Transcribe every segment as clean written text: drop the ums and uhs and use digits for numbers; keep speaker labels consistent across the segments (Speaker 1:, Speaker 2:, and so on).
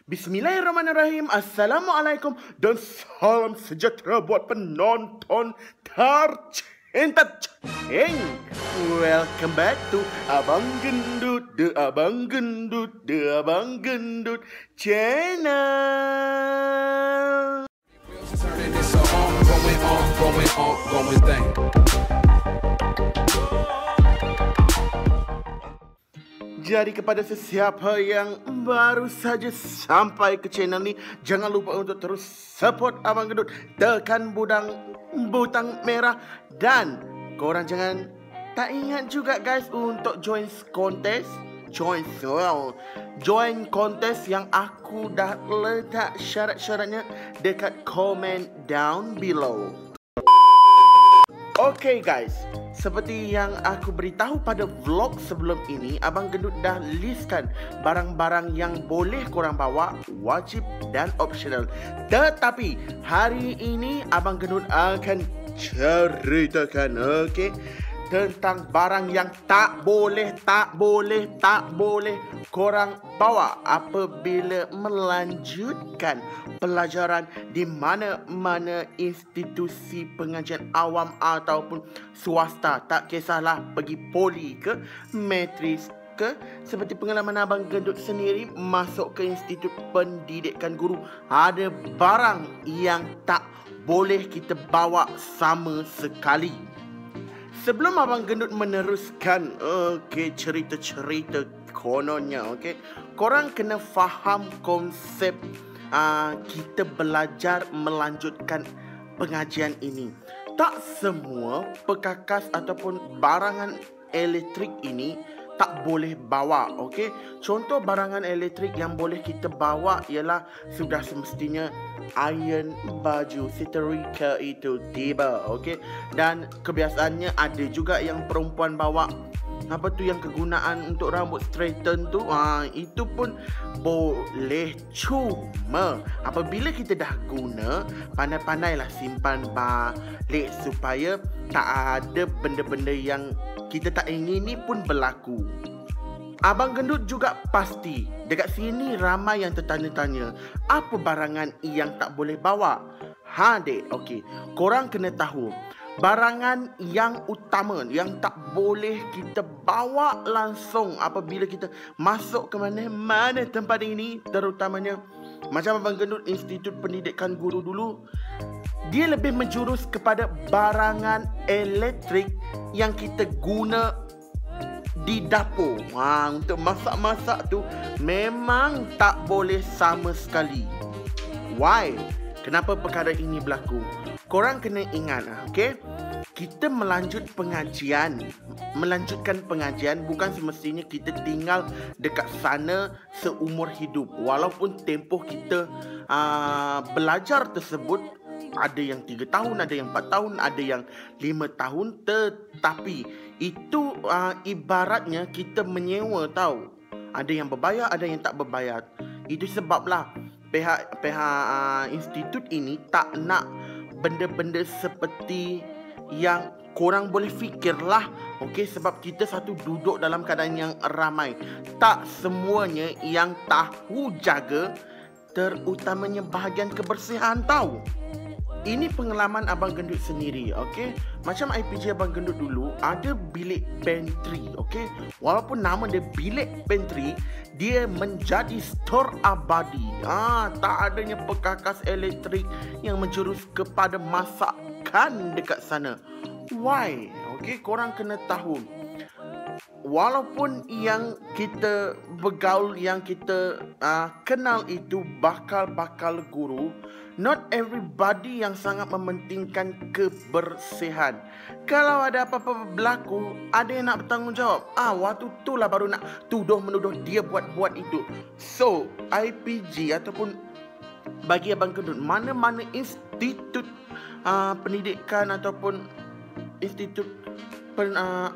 Speaker 1: Bismillahirrahmanirrahim. Assalamualaikum dan salam sejahtera buat penonton tercinta ceng. Welcome back to Abang Gendut, The Abang Gendut, The Abang Gendut channel.
Speaker 2: Turning this on, going thing.
Speaker 1: Jadi kepada sesiapa yang baru saja sampai ke channel ni, jangan lupa untuk terus support Abang Gendut, tekan butang merah, dan korang jangan tak ingat juga guys untuk join kontes yang aku dah letak syarat-syaratnya dekat komen down below. Okay guys, seperti yang aku beritahu pada vlog sebelum ini, Abang Gendut dah listkan barang-barang yang boleh korang bawa, wajib dan optional. Tetapi hari ini Abang Gendut akan ceritakan tentang barang yang tak boleh korang bawa apabila melanjutkan pelajaran di mana-mana institusi pengajian awam ataupun swasta. Tak kisahlah pergi poli ke, matris ke, seperti pengalaman Abang Gendut sendiri masuk ke institut pendidikan guru, ada barang yang tak boleh kita bawa sama sekali. Sebelum Abang Gendut meneruskan cerita-cerita kononnya, korang kena faham konsep kita belajar melanjutkan pengajian ini. Tak semua perkakas ataupun barangan elektrik ini tak boleh bawa, Contoh barangan elektrik yang boleh kita bawa ialah sudah semestinya iron baju, setrika itu tiba, Dan kebiasaannya ada juga yang perempuan bawa yang kegunaan untuk rambut straighten tu, itu pun boleh. Cuma apabila kita dah guna, pandai-pandailah simpan balik supaya tak ada benda-benda yang kita tak ingini pun berlaku. Abang Gendut juga pasti dekat sini ramai yang tertanya-tanya, apa barangan yang tak boleh bawa? Dek, korang kena tahu, barangan yang utama yang tak boleh kita bawa langsung apabila kita masuk ke mana-mana tempat ini, terutamanya macam Abang Gendut Institut Pendidikan Guru dulu, dia lebih menjurus kepada barangan elektrik yang kita guna di dapur. Untuk masak-masak tu memang tak boleh sama sekali. Why? Kenapa perkara ini berlaku? Korang kena ingat, kita melanjutkan pengajian bukan semestinya kita tinggal dekat sana seumur hidup. Walaupun tempoh kita belajar tersebut ada yang 3 tahun, ada yang 4 tahun, ada yang 5 tahun, tetapi itu ibaratnya kita menyewa tahu. Ada yang berbayar, ada yang tak berbayar. Itu sebablah pihak institut ini tak nak benda-benda seperti yang korang boleh fikirlah, sebab kita satu duduk dalam keadaan yang ramai. Tak semuanya yang tahu jaga, terutamanya bahagian kebersihan tahu. Ini pengalaman Abang Gendut sendiri, Macam IPG Abang Gendut dulu ada bilik pantry, Walaupun nama dia bilik pantry, dia menjadi store abadi. Tak adanya perkakas elektrik yang menjurus kepada masakan dekat sana. Why? Korang kena tahu, walaupun yang kita bergaul, yang kita kenal itu bakal guru, not everybody yang sangat mementingkan kebersihan. Kalau ada apa-apa berlaku, ada yang nak bertanggungjawab. Waktu tu lah baru nak tuduh-menuduh dia buat itu. So, IPG ataupun bagi Abang Gendut, mana-mana institut pendidikan ataupun institut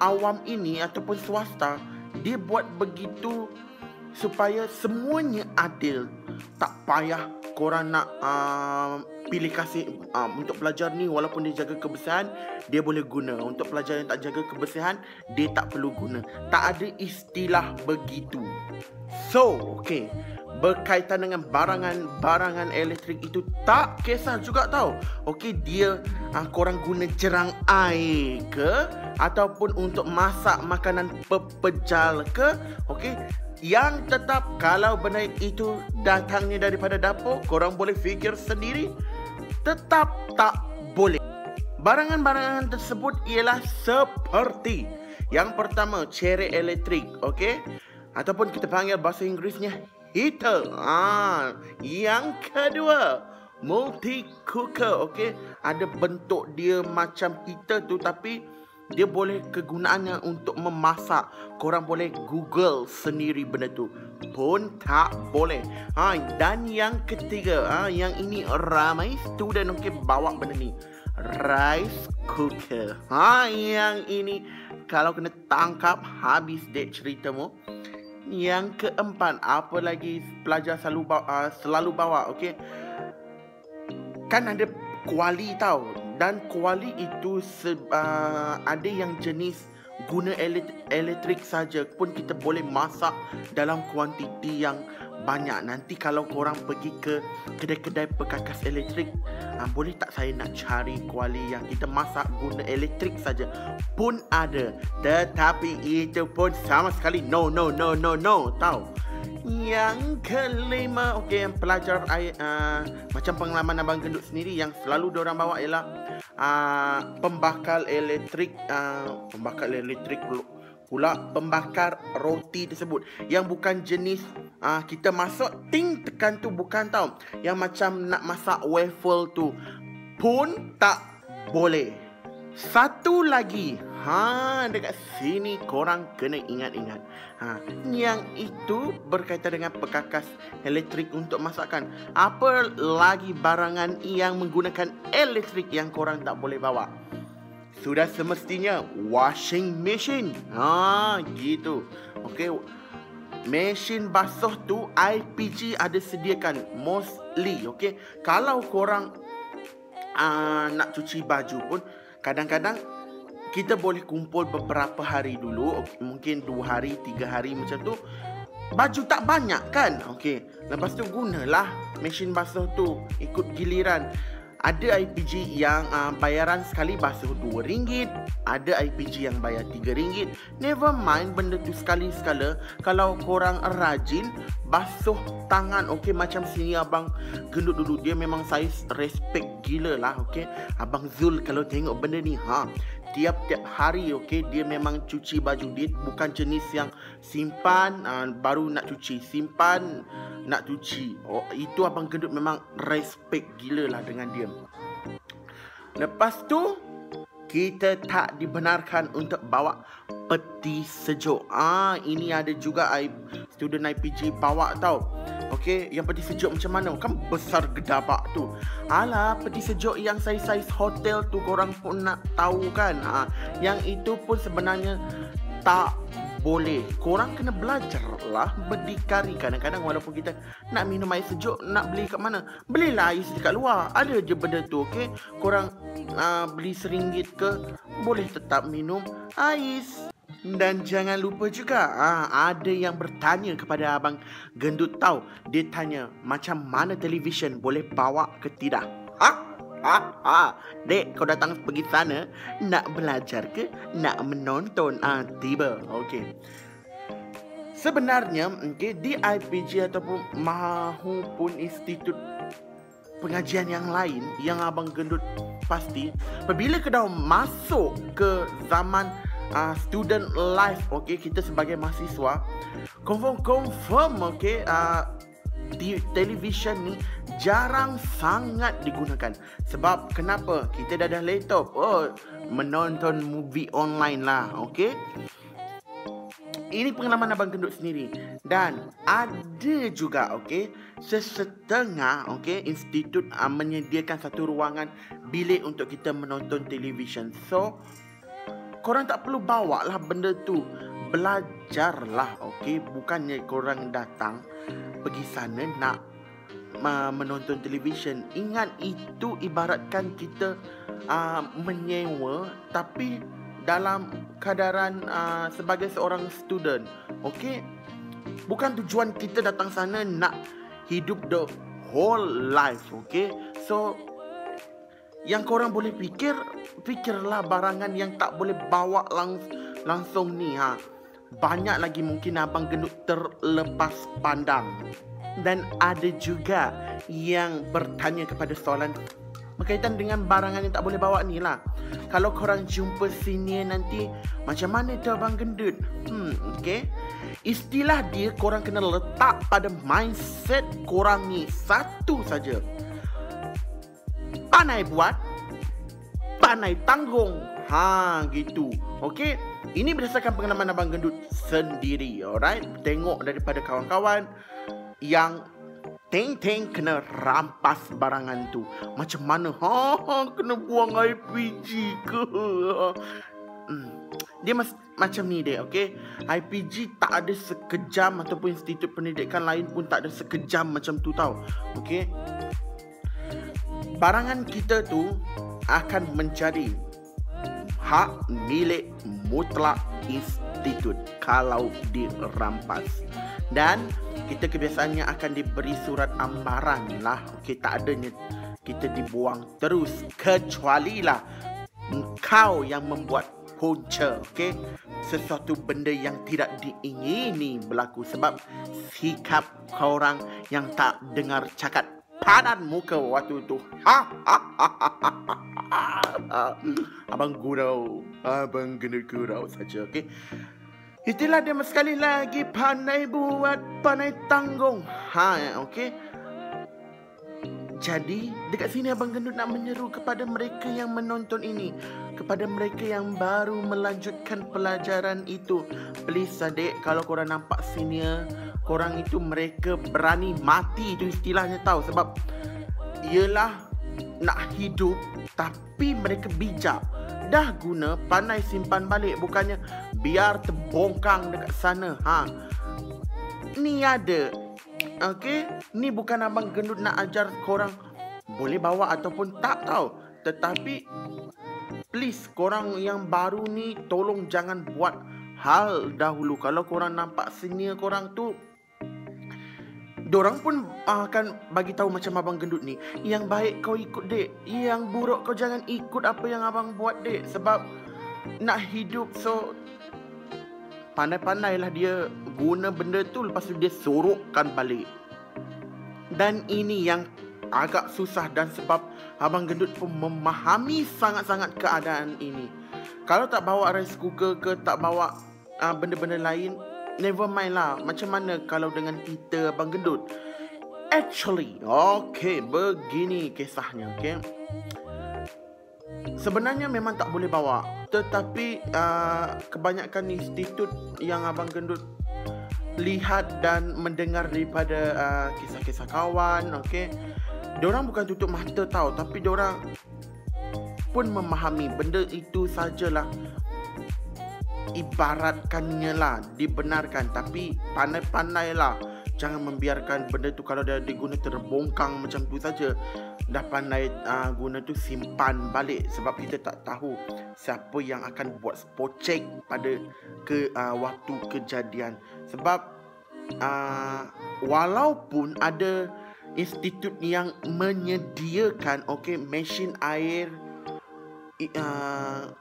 Speaker 1: awam ini ataupun swasta, dia buat begitu supaya semuanya adil. tak payah korang nak pilih kasih untuk pelajar ni walaupun dia jaga kebersihan, dia boleh guna. Untuk pelajar yang tak jaga kebersihan, dia tak perlu guna. Tak ada istilah begitu. So, okay, berkaitan dengan barangan elektrik itu tak kisah juga tau. Okey, dia korang guna jerang air ke ataupun untuk masak makanan pepejal ke, okey, yang tetap kalau benda itu datangnya daripada dapur, korang boleh fikir sendiri, tetap tak boleh. Barangan-barangan tersebut ialah seperti yang pertama, cerek elektrik, okey, ataupun kita panggil bahasa Inggerisnya heater. Yang kedua, multi cooker, okey. Ada bentuk dia macam heater tu tapi dia boleh kegunaannya untuk memasak. Korang boleh Google sendiri benda tu. Pun tak boleh. Dan yang ketiga, yang ini ramai student okey bawa benda ni. Rice cooker. Yang ini kalau kena tangkap habis dek ceritamu. Yang keempat, apa lagi pelajar selalu bawa, okey? Kan ada kuali tau. Dan kuali itu ada yang jenis guna elektrik saja pun kita boleh masak dalam kuantiti yang banyak. Nanti kalau korang pergi ke kedai-kedai perkakas elektrik, boleh tak saya nak cari kuali yang kita masak guna elektrik saja? Pun ada. Tetapi itu pun sama sekali no tau. Yang kelima, okey, yang pelajar macam pengalaman Abang Gendut sendiri yang selalu diorang bawa ialah pembakar elektrik pembakar roti tersebut yang bukan jenis kita masuk ting tekan tu, bukan tau. Yang macam nak masak waffle tu pun tak boleh. Satu lagi, dekat sini korang kena ingat-ingat. Yang itu berkaitan dengan perkakas elektrik untuk masakan. Apa lagi barangan yang menggunakan elektrik yang korang tak boleh bawa? Sudah semestinya washing machine. Gitu. Okey. Mesin basuh tu IPG ada sediakan mostly, okey. Kalau korang nak cuci baju pun kadang-kadang kita boleh kumpul beberapa hari dulu, mungkin 2 hari, 3 hari macam tu. Baju tak banyak kan? Okey. Lepas tu gunalah mesin basuh tu ikut giliran. Ada IPG yang bayaran sekali basuh RM2. Ada IPG yang bayar RM3. Never mind benda tu sekali-sekala. Kalau korang rajin basuh tangan, okey, macam sini Abang Gendut dulu, dia memang saya respect gila lah, okey. Abang Zul kalau tengok benda ni, tiap-tiap hari, okey, dia memang cuci baju. Dia bukan jenis yang simpan baru nak cuci, simpan nak cuci. Itu Abang Gendut memang respect gila lah dengan dia. Lepas tu kita tak dibenarkan untuk bawa peti sejuk. Ini ada juga student IPG bawa tau. Okey, yang peti sejuk macam mana? Kan besar gedabak tu. Alah, peti sejuk yang saiz hotel tu korang pun nak tahu kan? Yang itu pun sebenarnya tak boleh. Korang kena belajar lah berdikari. Kadang-kadang walaupun kita nak minum air sejuk, nak beli kat mana? Belilah air dekat luar. Ada je benda tu, okey. Korang beli RM1 ke, boleh tetap minum ais. Dan jangan lupa juga, ada yang bertanya kepada Abang Gendut tahu. Dia tanya macam mana televisyen boleh bawa ke tidak? Dek, kau datang pergi sana nak belajar ke nak menonton? Tiba. Okey. Sebenarnya, okey, di IPG ataupun mahupun institut pengajian yang lain yang Abang Gendut pasti, apabila kita masuk ke zaman student life, okey, kita sebagai mahasiswa confirm okey, di televisyen ni jarang sangat digunakan. Sebab kenapa? Kita dah ada laptop. Menonton movie online lah, okey. Ini pengalaman Abang Gendut sendiri. Dan ada juga, okey, sesetengah, okey, institut menyediakan satu ruangan bilik untuk kita menonton televisyen. So, korang tak perlu bawa lah benda tu. Belajarlah, okey. Bukannya korang datang pergi sana nak menonton televisyen. Ingat, itu ibaratkan kita menyewa, tapi dalam kadaran sebagai seorang student. Okey, bukan tujuan kita datang sana nak hidup the whole life. Okey, so yang korang boleh fikirlah barangan yang tak boleh bawa langsung ni. Banyak lagi mungkin abang gendut terlepas pandang. Dan ada juga yang bertanya kepada soalan berkaitan dengan barangan yang tak boleh bawa ni lah. Kalau korang jumpa senior nanti, macam mana tu abang gendut? Okay, istilah dia korang kena letak pada mindset korang ni satu saja: pandai buat, pandai tanggung. Gitu. Okey, ini berdasarkan pengalaman abang gendut sendiri. Alright, tengok daripada kawan-kawan yang Teng kena rampas barangan tu. Macam mana? Kena buang IPG ke? Dia macam ni dia, okey. IPG tak ada sekejam, ataupun institut pendidikan lain pun tak ada sekejam macam tu tau. Okey, barangan kita tu akan menjadi hak milik mutlak institut kalau dirampas. Dan kita kebiasaannya akan diberi surat ambaran lah. Okey, tak adanya kita dibuang terus, kecuali lah engkau yang membuat punca. Okey, sesuatu benda yang tidak diingini berlaku sebab sikap korang yang tak dengar cakap padan muka waktu tu. Abang kena gurau saja. Okey, itulah dia sekali lagi, pandai buat, pandai tanggung. Okey. Jadi, dekat sini abang gendut nak menyeru kepada mereka yang menonton ini, kepada mereka yang baru melanjutkan pelajaran itu. Please adik, kalau korang nampak senior korang itu, mereka berani mati, itu istilahnya tahu. Sebab ialah nak hidup, tapi mereka bijak. Dah guna, pandai simpan balik, bukannya biar terbongkang dekat sana. Ni ada. Okey, ni bukan abang gendut nak ajar korang boleh bawa ataupun tak tahu. Tetapi please, korang yang baru ni tolong jangan buat hal dahulu. Kalau korang nampak senior korang tu, dorang pun akan bagi tahu macam abang gendut ni. Yang baik kau ikut dek, yang buruk kau jangan ikut apa yang abang buat dek. Sebab nak hidup, so pandai-pandailah dia guna benda tu, lepas tu dia sorokkan balik. Dan ini yang agak susah, dan sebab abang gendut pun memahami sangat-sangat keadaan ini. Kalau tak bawa rice cooker ke, tak bawa benda-benda lain, never mind lah. Macam mana kalau dengan kita abang gendut? Actually, okay, begini kisahnya. Okay, sebenarnya memang tak boleh bawa, tetapi kebanyakan institut yang abang gendut lihat dan mendengar daripada kisah-kisah kawan, okey, diorang bukan tutup mata tahu, tapi diorang pun memahami benda itu sajalah, ibaratkannya lah dibenarkan. Tapi pandai-pandailah, jangan membiarkan benda tu kalau dah diguna terbongkang macam tu saja. Dah pandai guna tu, simpan balik. Sebab kita tak tahu siapa yang akan buat spocek pada waktu kejadian. Sebab walaupun ada institut yang menyediakan mesin air,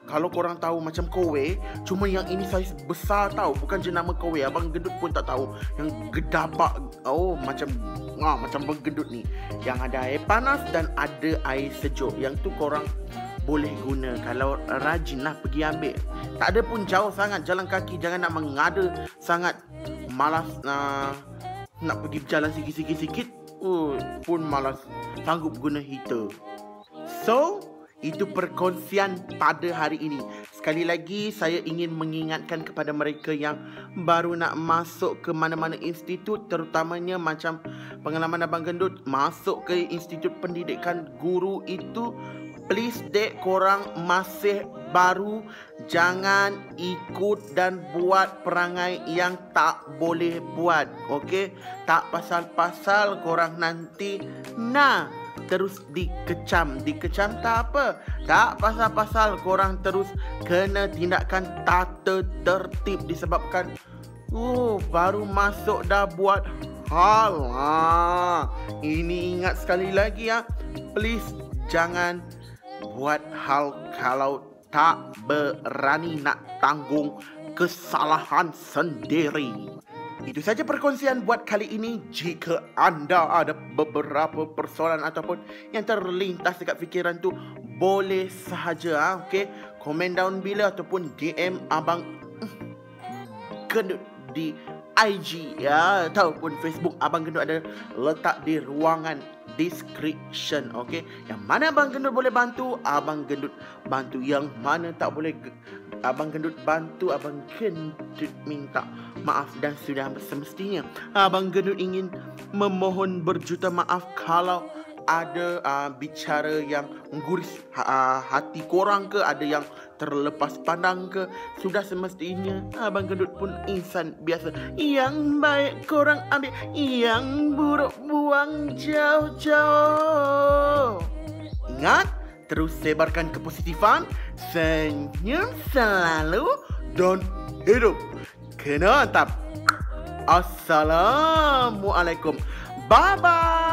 Speaker 1: kalau korang tahu macam Kowe, cuma yang ini saiz besar tahu, bukan jenama Kowe. Abang gendut pun tak tahu yang gedabak. Macam abang gendut ni, yang ada air panas dan ada air sejuk. Yang tu korang boleh guna kalau rajin lah pergi ambil. Tak ada pun jauh sangat, jalan kaki. Jangan nak mengada sangat, malas nak pergi berjalan sikit-sikit pun malas sanggup guna heater. So, itu perkongsian pada hari ini. Sekali lagi, saya ingin mengingatkan kepada mereka yang baru nak masuk ke mana-mana institut, terutamanya macam pengalaman abang gendut masuk ke institut pendidikan guru itu, please dek, korang masih baru, jangan ikut dan buat perangai yang tak boleh buat. Okey, tak pasal-pasal korang nanti terus dikecam. Dikecam tak apa, tak pasal-pasal korang terus kena tindakan tata tertib disebabkan baru masuk dah buat hal. Ini ingat sekali lagi please jangan buat hal kalau tak berani nak tanggung kesalahan sendiri. Itu saja perkongsian buat kali ini. Jika anda ada beberapa persoalan ataupun yang terlintas dekat fikiran tu, boleh sahaja okey, komen down bila ataupun DM Abang Gendut di IG ataupun Facebook. Abang Gendut ada letak di ruangan description. Okey, yang mana Abang Gendut boleh bantu, Abang Gendut bantu. Yang mana tak boleh Abang Gendut bantu, Abang Gendut minta maaf. Dan sudah semestinya Abang Gendut ingin memohon berjuta maaf kalau ada bicara yang mengguris hati korang ke, ada yang terlepas pandang ke. Sudah semestinya Abang Gendut pun insan biasa. Yang baik korang ambil, yang buruk buang jauh-jauh. Ingat, terus sebarkan kepositifan, senyum selalu dan hidup kena mantap. Assalamualaikum. Bye-bye.